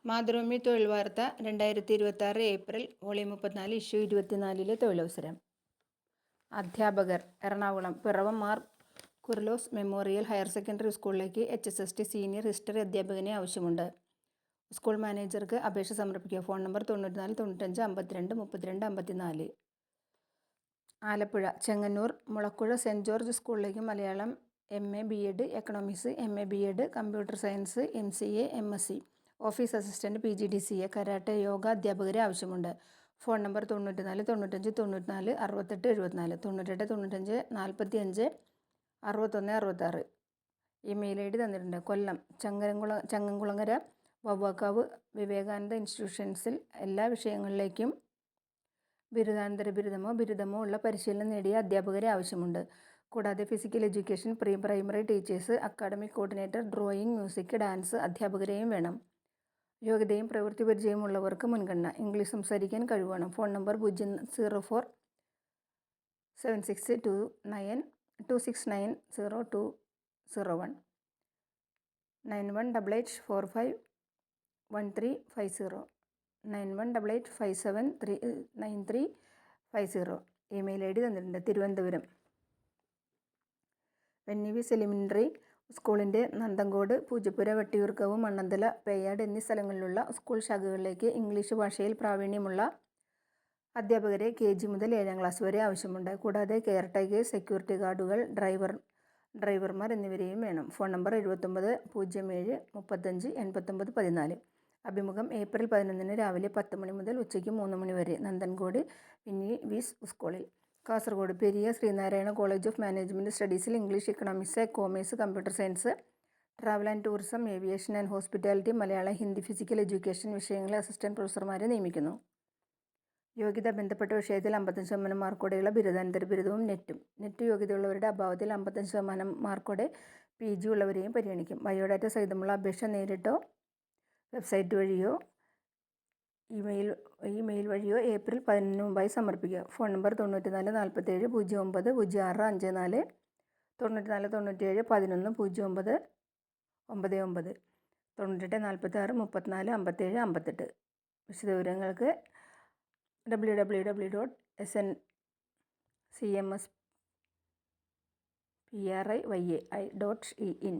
മാതൃഭൂമി തൊഴിൽ വാർത്ത 2026 April volume 34 issue 24 തൊഴിലവസരം. അധ്യാപകർ Ernakulam Piravom Mar Kurilos memorial higher secondary സ്കൂളിലേക്ക് HSST സീനിയർ ഹിസ്റ്ററി അധ്യാപകനെ ആവശ്യമുണ്ട്. സ്കൂൾ മാനേജർക്ക് അപേക്ഷ സമർപ്പിക്കുക. Phone number 94 95 52 32 54. Alappuzha Chengannur Mulakuzha saint George സ്കൂളിലേക്ക് Malayalam MA BEd, economics MA BEd, computer science MCA MSc, office assistant PGDCA, karate yoga അധ്യാപകരെ ആവശ്യമുണ്ട്. Phone number 94 95 94 68 74 98 95 45 61 66. ഇമെയിൽ ID തന്നിട്ടുണ്ട്. കൊല്ലം ചങ്ങംകുളങ്ങര വവ്വാക്കാവ് വിവേകാനന്ദ ഇൻസ്റ്റിറ്റ്യൂഷൻസിൽ എല്ലാ വിഷയങ്ങളിലേക്കും ബിരുദാനന്തര ബിരുദമോ ഉള്ള പരിശീലനം നേടിയ അധ്യാപകരെ ആവശ്യമുണ്ട്. കൂടാതെ physical education, pre primary teachers, academic coordinator, drawing, music, dance അധ്യാപകരെയും വേണം. യോഗ്യതയും പ്രവൃത്തി പരിചയവും ഉള്ളവർക്ക് മുൻഗണന. ഇംഗ്ലീഷ് സംസാരിക്കാൻ കഴിവുവേണം. Phone number 04 7629 2690201 918845 1350 9188579350. ഇമെയിൽ ID തന്നിട്ടുണ്ട്. തിരുവനന്തപുരം NVS എലിമെൻ്ററി സ്കൂളിൻ്റെ നന്തങ്കോട്, പൂജപ്പുര, വട്ടിയൂർക്കാവ്, മണ്ണന്തല, പേയാട് എന്നീ സ്ഥലങ്ങളിലുള്ള സ്കൂൾ ശാഖകളിലേക്ക് ഇംഗ്ലീഷ് ഭാഷയിൽ പ്രാവീണ്യമുള്ള അധ്യാപകരെ KG മുതൽ 7ാം ക്ലാസ് വരെ ആവശ്യമുണ്ട്. കൂടാതെ കെയർ ടേക്കേഴ്സ്, സെക്യൂരിറ്റി ഗാർഡുകൾ, ഡ്രൈവർമാർ എന്നിവരെയും വേണം. Phone number 79 07 35 89 14. അഭിമുഖം ഏപ്രിൽ 11 രാവിലെ 10 മണി മുതൽ ഉച്ചയ്ക്ക് 3 മണി വരെ. നന്തൻകോട് NVS സ്കൂളിൽ. Kasaragod Periya Sreenarayana college of management സ്റ്റഡീസിൽ English, economics, commerce, computer science, travel and tourism, aviation and hospitality, Malayalam, Hindi, physical education വിഷയങ്ങളിൽ അസിസ്റ്റന്റ് പ്രൊഫസർമാരെ നിയമിക്കുന്നു. യോഗ്യത ബന്ധപ്പെട്ട വിഷയത്തിൽ 55% മാർക്കോടെയുള്ള ബിരുദാനന്തര ബിരുദവും നെറ്റ് യോഗ്യതയുള്ളവരുടെ അഭാവത്തിൽ 55% മാർക്കോടെ PG ഉള്ളവരെയും പരിഗണിക്കും. ബയോഡാറ്റ സഹിതമുള്ള അപേക്ഷ നേരിട്ടോ വെബ്സൈറ്റ് വഴിയോ ഇമെയിൽ വഴിയോ ഏപ്രിൽ 11 മുമ്പായി സമർപ്പിക്കുക. Phone number 94 47 09 06 54 94 97 11 09 99 98 46 34 57 58. വിശദവിവരങ്ങൾക്ക് www.sncmspri.in